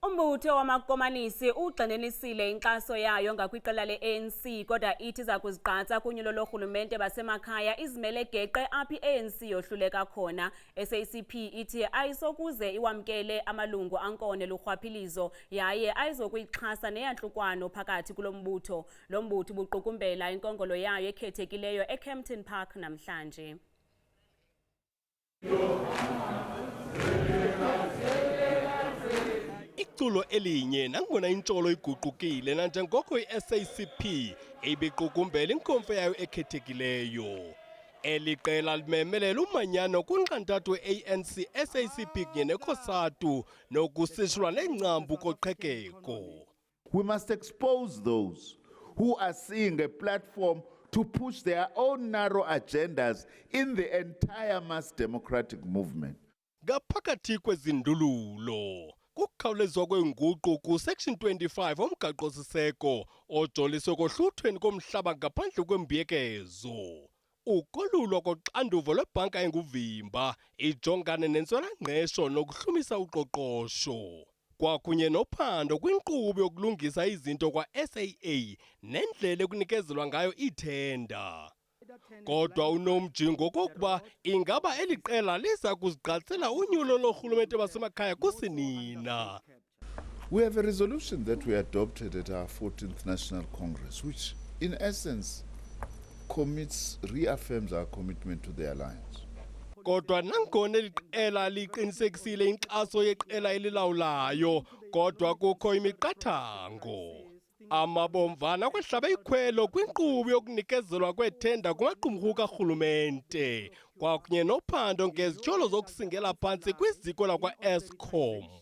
Umbutho wamakomanisi ugxininisile inkxaso yayo ngakwiqela leANC kodwa ithi izakuzigqatsa kunyulo looRhulumente basemakhaya izimele geqe apho iANC yohluleka khona. SACP ithi ayizokuze iwamkele amalungu ankone lurhwaphilizo yaye ayizokuyixhasa neyantlukwano phakathi kulo mbutho. Lo mbutho ubuqukumbela inkongolo yayo ekhethekileyo eKempton Park namhlanje. Iculo elinye nangona intsholo iguqukile nanjengoko iSACP ibiqukumbela inkomfa yayo ekhethekileyo. Eli qela limemelela umanyano kwinqantathu we-ANC, SACP kunye nekhosatu nokusishulwa nengcambu koqhekeko. We must expose those who are seeing a platform to push their own narrow agendas in the entire mass democratic movement. Ngaphakathi kwezindululo kukhawulezwa kwenguqu ku-Section 25 omgaqo-siseko ojoliswe kohluthweni komhlaba ngaphandle kwembuyekezo. Ukolulwa koxanduva lwebhanka enguvimba ijongane nentswela-ngqesho nokuhlumisa uqoqosho. Kwakunye nophando kwinkqubo yokulungisa izinto kwa-SAA nendlela ekunikezelwa ngayo iithenda. Kodwa unomjingo kokuba ingaba eli qela liza kuzigqatsela unyulo looRhulumente basemakhaya kusinina. We have a resolution that we adopted at our 14th National Congress, which in essence reaffirms our commitment to the alliance. Kodwa nangona eli qela liqinisekisile inkxaso yeqela elilawulayo, kodwa kukho imiqathango. Amabomvana kwehlaba ikhwelo kwinkqubo yokunikezelwa kwethenda kumaqumrhu karhulumente kwakunye nophando ngezityholo zokusingela phantsi kwiziko lakwa-Eskom.